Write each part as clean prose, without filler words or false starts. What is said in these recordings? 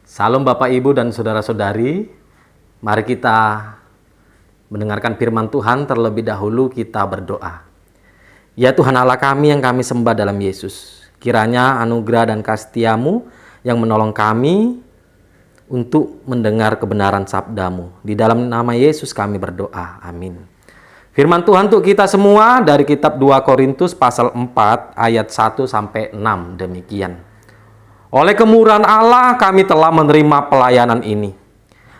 Salam Bapak, Ibu, dan Saudara-saudari. Mari kita mendengarkan firman Tuhan. Terlebih dahulu kita berdoa. Ya Tuhan Allah kami yang kami sembah dalam Yesus, kiranya anugerah dan kasih-Mu yang menolong kami untuk mendengar kebenaran sabda-Mu. Di dalam nama Yesus kami berdoa. Amin. Firman Tuhan untuk kita semua dari kitab 2 Korintus pasal 4 ayat 1 sampai 6 demikian. Oleh kemurahan Allah kami telah menerima pelayanan ini.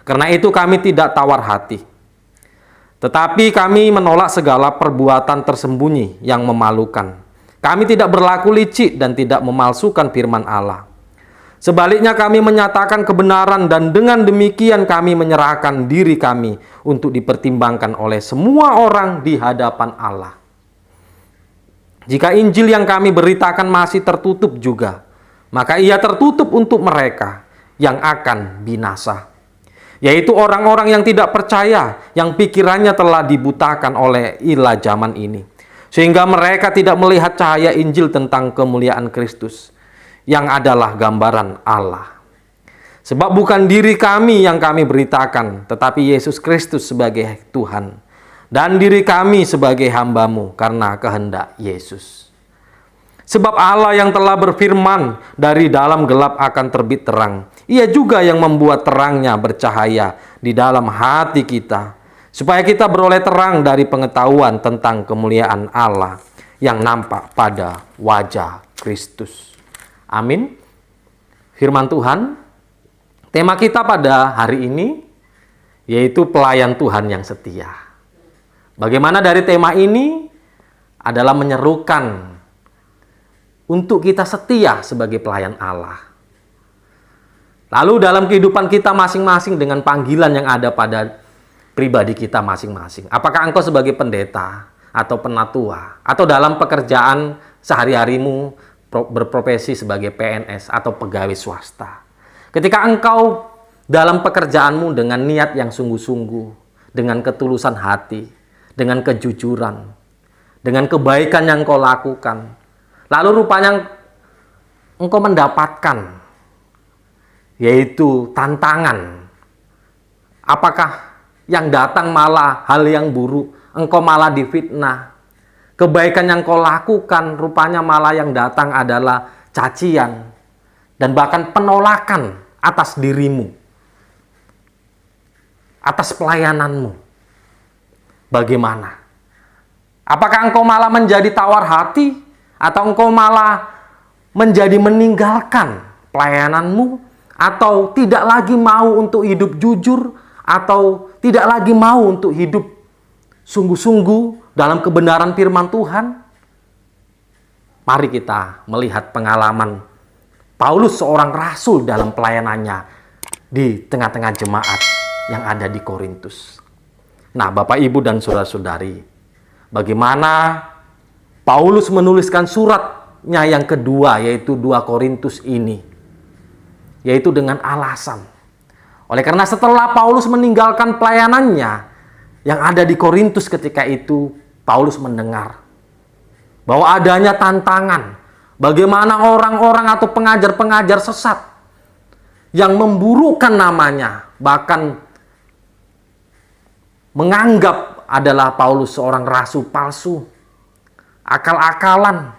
Karena itu kami tidak tawar hati. Tetapi kami menolak segala perbuatan tersembunyi yang memalukan. Kami tidak berlaku licik dan tidak memalsukan firman Allah. Sebaliknya kami menyatakan kebenaran dan dengan demikian kami menyerahkan diri kami untuk dipertimbangkan oleh semua orang di hadapan Allah. Jika Injil yang kami beritakan masih tertutup juga, maka ia tertutup untuk mereka yang akan binasa, yaitu orang-orang yang tidak percaya, yang pikirannya telah dibutakan oleh ilah zaman ini, sehingga mereka tidak melihat cahaya Injil tentang kemuliaan Kristus, yang adalah gambaran Allah. Sebab bukan diri kami yang kami beritakan, tetapi Yesus Kristus sebagai Tuhan, dan diri kami sebagai hamba-Mu karena kehendak Yesus. Sebab Allah yang telah berfirman, dari dalam gelap akan terbit terang. Ia juga yang membuat terangnya bercahaya di dalam hati kita, supaya kita beroleh terang dari pengetahuan tentang kemuliaan Allah yang nampak pada wajah Kristus. Amin. Firman Tuhan, tema kita pada hari ini yaitu pelayan Tuhan yang setia. Bagaimana dari tema ini adalah menyerukan untuk kita setia sebagai pelayan Allah. Lalu dalam kehidupan kita masing-masing dengan panggilan yang ada pada pribadi kita masing-masing. Apakah engkau sebagai pendeta atau penatua, atau dalam pekerjaan sehari-harimu berprofesi sebagai PNS atau pegawai swasta. Ketika engkau dalam pekerjaanmu dengan niat yang sungguh-sungguh, dengan ketulusan hati, dengan kejujuran, dengan kebaikan yang kau lakukan, lalu rupanya engkau mendapatkan yaitu tantangan. Apakah yang datang malah hal yang buruk, engkau malah difitnah. Kebaikan yang kau lakukan rupanya malah yang datang adalah cacian dan bahkan penolakan atas dirimu, atas pelayananmu. Bagaimana? Apakah engkau malah menjadi tawar hati? Atau engkau malah menjadi meninggalkan pelayananmu, atau tidak lagi mau untuk hidup jujur, atau tidak lagi mau untuk hidup sungguh-sungguh dalam kebenaran firman Tuhan? Mari kita melihat pengalaman Paulus, seorang rasul dalam pelayanannya di tengah-tengah jemaat yang ada di Korintus. Nah, Bapak, Ibu, dan Saudara-saudari, bagaimana Paulus menuliskan suratnya yang kedua, yaitu 2 Korintus ini, yaitu dengan alasan. Oleh karena setelah Paulus meninggalkan pelayanannya yang ada di Korintus ketika itu, Paulus mendengar bahwa adanya tantangan, bagaimana orang-orang atau pengajar-pengajar sesat yang memburukkan namanya, bahkan menganggap adalah Paulus seorang rasul palsu, akal-akalan.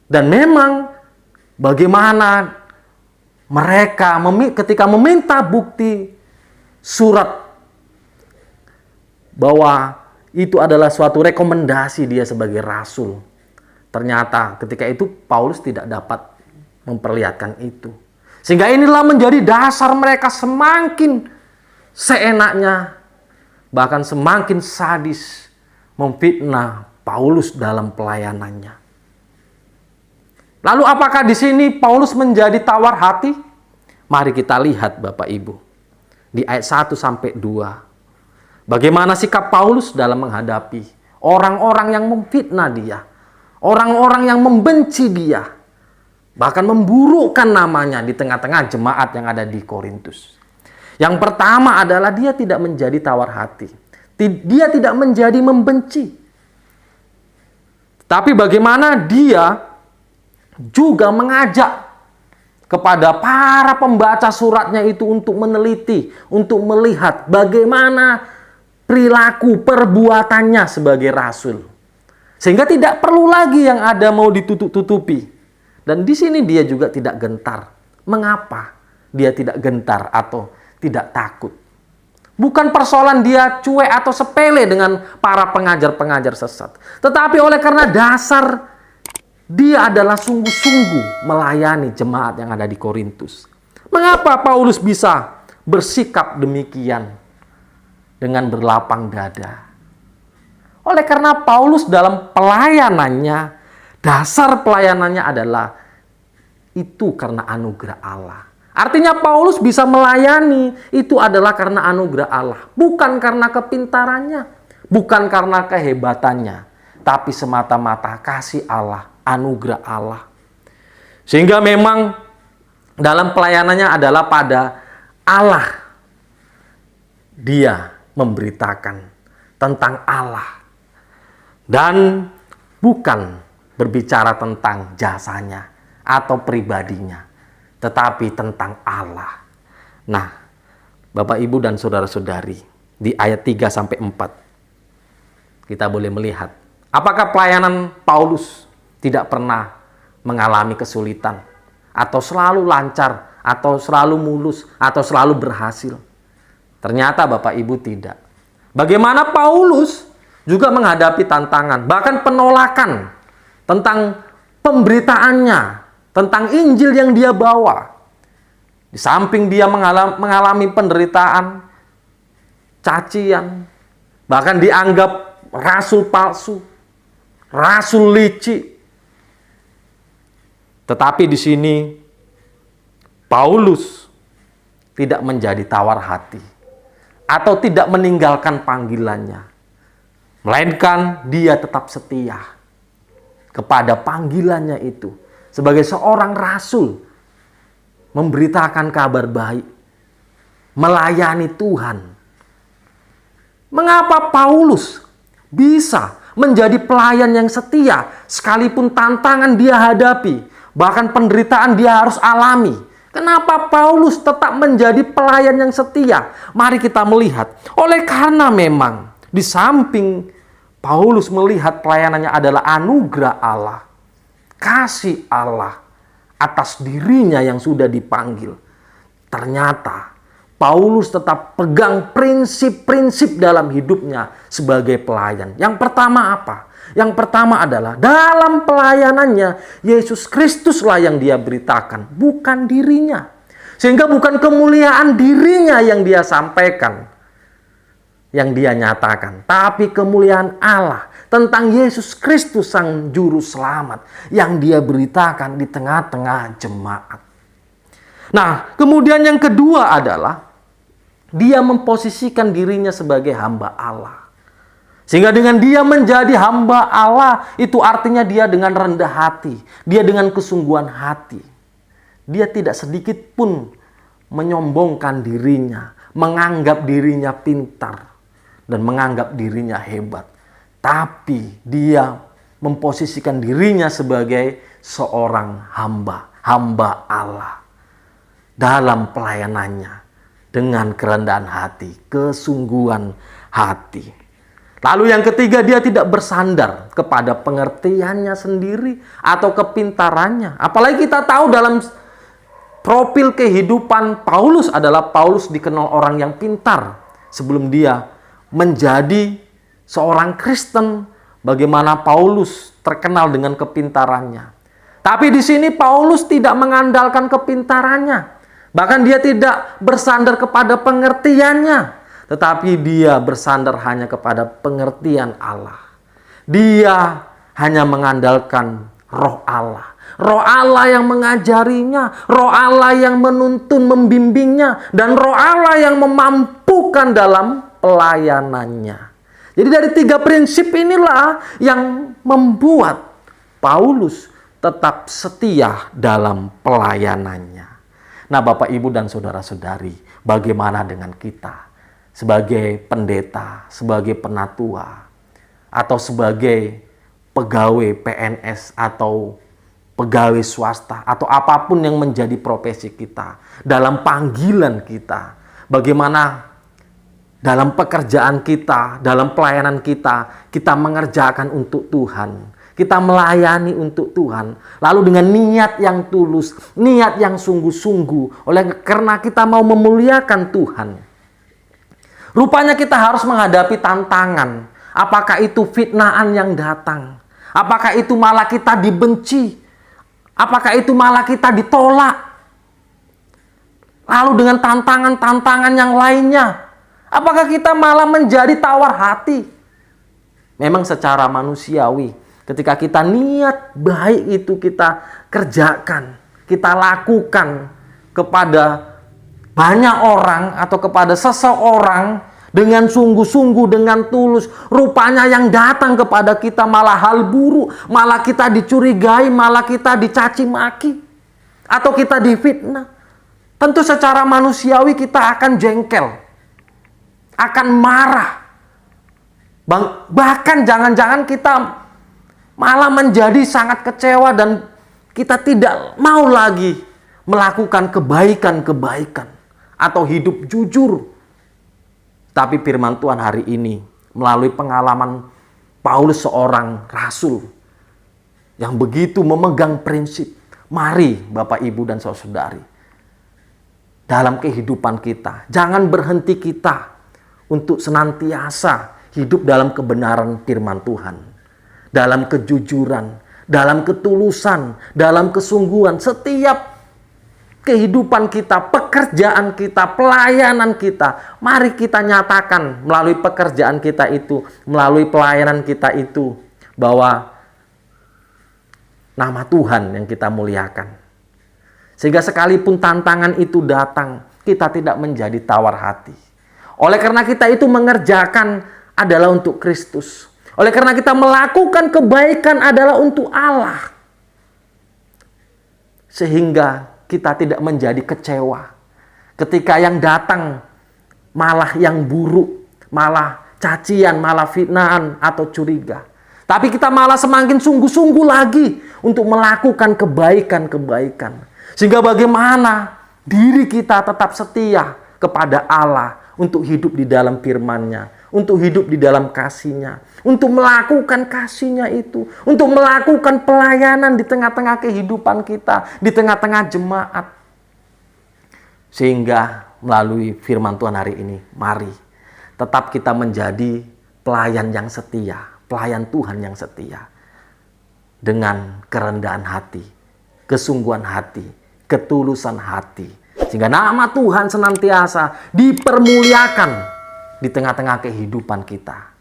Dan memang bagaimana mereka ketika meminta bukti surat bahwa itu adalah suatu rekomendasi dia sebagai rasul, ternyata ketika itu Paulus tidak dapat memperlihatkan itu. Sehingga inilah menjadi dasar mereka semakin seenaknya, bahkan semakin sadis memfitnah Paulus dalam pelayanannya. Lalu apakah di sini Paulus menjadi tawar hati? Mari kita lihat Bapak Ibu di ayat 1 sampai 2. Bagaimana sikap Paulus dalam menghadapi orang-orang yang memfitnah dia, orang-orang yang membenci dia, bahkan memburukkan namanya di tengah-tengah jemaat yang ada di Korintus. Yang pertama adalah dia tidak menjadi tawar hati. Dia tidak menjadi membenci. Tapi bagaimana dia juga mengajak kepada para pembaca suratnya itu untuk meneliti, untuk melihat bagaimana perilaku perbuatannya sebagai rasul. Sehingga tidak perlu lagi yang ada mau ditutup-tutupi. Dan di sini dia juga tidak gentar. Mengapa dia tidak gentar atau tidak takut? Bukan persoalan dia cuek atau sepele dengan para pengajar-pengajar sesat. Tetapi oleh karena dasar dia adalah sungguh-sungguh melayani jemaat yang ada di Korintus. Mengapa Paulus bisa bersikap demikian dengan berlapang dada? Oleh karena Paulus dalam pelayanannya, dasar pelayanannya adalah itu karena anugerah Allah. Artinya Paulus bisa melayani itu adalah karena anugerah Allah. Bukan karena kepintarannya, bukan karena kehebatannya, tapi semata-mata kasih Allah, anugerah Allah. Sehingga memang dalam pelayanannya adalah pada Allah dia memberitakan tentang Allah. Dan bukan berbicara tentang jasanya atau pribadinya, tetapi tentang Allah. Nah, Bapak, Ibu, dan saudara-saudari, di ayat 3-4 kita boleh melihat apakah pelayanan Paulus tidak pernah mengalami kesulitan, atau selalu lancar, atau selalu mulus, atau selalu berhasil. Ternyata Bapak Ibu tidak. Bagaimana Paulus juga menghadapi tantangan, bahkan penolakan tentang pemberitaannya, tentang Injil yang dia bawa. Di samping dia mengalami penderitaan, cacian, bahkan dianggap rasul palsu, rasul licik. Tetapi di sini Paulus tidak menjadi tawar hati atau tidak meninggalkan panggilannya, melainkan dia tetap setia kepada panggilannya itu sebagai seorang rasul, memberitakan kabar baik, melayani Tuhan. Mengapa Paulus bisa menjadi pelayan yang setia sekalipun tantangan dia hadapi, bahkan penderitaan dia harus alami? Kenapa Paulus tetap menjadi pelayan yang setia? Mari kita melihat. Oleh karena memang di samping Paulus melihat pelayanannya adalah anugerah Allah, kasih Allah atas dirinya yang sudah dipanggil. Ternyata Paulus tetap pegang prinsip-prinsip dalam hidupnya sebagai pelayan. Yang pertama apa? Yang pertama adalah dalam pelayanannya Yesus Kristuslah yang dia beritakan, bukan dirinya. Sehingga bukan kemuliaan dirinya yang dia sampaikan, yang dia nyatakan, tapi kemuliaan Allah tentang Yesus Kristus sang juru selamat yang dia beritakan di tengah-tengah jemaat. Nah, kemudian yang kedua adalah dia memposisikan dirinya sebagai hamba Allah. Sehingga dengan dia menjadi hamba Allah, itu artinya dia dengan rendah hati, dia dengan kesungguhan hati. Dia tidak sedikit pun menyombongkan dirinya, menganggap dirinya pintar, dan menganggap dirinya hebat. Tapi dia memposisikan dirinya sebagai seorang hamba Allah. Dalam pelayanannya, dengan kerendahan hati, kesungguhan hati. Lalu yang ketiga, dia tidak bersandar kepada pengertiannya sendiri atau kepintarannya. Apalagi kita tahu dalam profil kehidupan Paulus adalah Paulus dikenal orang yang pintar. Sebelum dia menjadi seorang Kristen, bagaimana Paulus terkenal dengan kepintarannya. Tapi di sini Paulus tidak mengandalkan kepintarannya. Bahkan dia tidak bersandar kepada pengertiannya. Tetapi dia bersandar hanya kepada pengertian Allah. Dia hanya mengandalkan Roh Allah. Roh Allah yang mengajarinya, Roh Allah yang menuntun, membimbingnya, dan Roh Allah yang memampukan dalam pelayanannya. Jadi dari tiga prinsip inilah yang membuat Paulus tetap setia dalam pelayanannya. Nah, Bapak, Ibu, dan saudara-saudari, bagaimana dengan kita? Sebagai pendeta, sebagai penatua, atau sebagai pegawai PNS atau pegawai swasta, atau apapun yang menjadi profesi kita, dalam panggilan kita, bagaimana dalam pekerjaan kita, dalam pelayanan kita, kita mengerjakan untuk Tuhan. Kita melayani untuk Tuhan. Lalu dengan niat yang tulus, niat yang sungguh-sungguh. Karena kita mau memuliakan Tuhan. Rupanya kita harus menghadapi tantangan. Apakah itu fitnahan yang datang? Apakah itu malah kita dibenci? Apakah itu malah kita ditolak? Lalu dengan tantangan-tantangan yang lainnya, apakah kita malah menjadi tawar hati? Memang secara manusiawi, ketika kita niat baik itu kita kerjakan, kita lakukan kepada banyak orang atau kepada seseorang dengan sungguh-sungguh, dengan tulus, rupanya yang datang kepada kita malah hal buruk, malah kita dicurigai, malah kita dicaci maki, atau kita difitnah. Tentu secara manusiawi kita akan jengkel, akan marah. Bahkan jangan-jangan kita malah menjadi sangat kecewa dan kita tidak mau lagi melakukan kebaikan-kebaikan atau hidup jujur. Tapi firman Tuhan hari ini melalui pengalaman Paulus, seorang rasul yang begitu memegang prinsip, mari Bapak Ibu dan Saudari, dalam kehidupan kita jangan berhenti kita untuk senantiasa hidup dalam kebenaran firman Tuhan, dalam kejujuran, dalam ketulusan, dalam kesungguhan. Setiap kehidupan kita, pekerjaan kita, pelayanan kita, mari kita nyatakan melalui pekerjaan kita itu, melalui pelayanan kita itu, bahwa nama Tuhan yang kita muliakan. Sehingga sekalipun tantangan itu datang, kita tidak menjadi tawar hati. Oleh karena kita itu mengerjakan adalah untuk Kristus. Oleh karena kita melakukan kebaikan adalah untuk Allah. Sehingga kita tidak menjadi kecewa ketika yang datang malah yang buruk, malah cacian, malah fitnahan atau curiga. Tapi kita malah semakin sungguh-sungguh lagi untuk melakukan kebaikan-kebaikan. Sehingga bagaimana diri kita tetap setia kepada Allah untuk hidup di dalam firman-Nya, untuk hidup di dalam kasih-Nya, untuk melakukan kasih-Nya itu, untuk melakukan pelayanan di tengah-tengah kehidupan kita, di tengah-tengah jemaat. Sehingga melalui firman Tuhan hari ini, mari tetap kita menjadi pelayan yang setia, pelayan Tuhan yang setia, dengan kerendahan hati, kesungguhan hati, ketulusan hati, sehingga nama Tuhan senantiasa dipermuliakan di tengah-tengah kehidupan kita.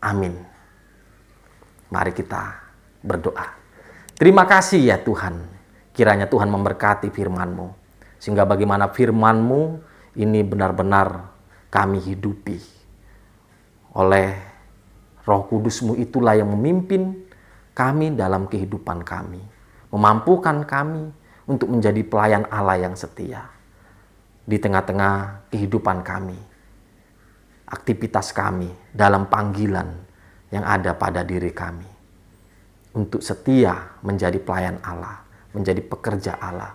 Amin. Mari kita berdoa. Terima kasih ya Tuhan. Kiranya Tuhan memberkati firman-Mu. Sehingga bagaimana firman-Mu ini benar-benar kami hidupi. Oleh Roh Kudus-Mu itulah yang memimpin kami dalam kehidupan kami. Memampukan kami untuk menjadi pelayan Allah yang setia. Di tengah-tengah kehidupan kami, aktivitas kami dalam panggilan yang ada pada diri kami, untuk setia menjadi pelayan Allah, menjadi pekerja Allah.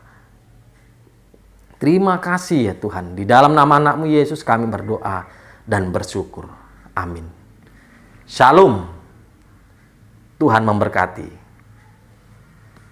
Terima kasih ya Tuhan. Di dalam nama anak-Mu Yesus kami berdoa dan bersyukur. Amin. Shalom. Tuhan memberkati.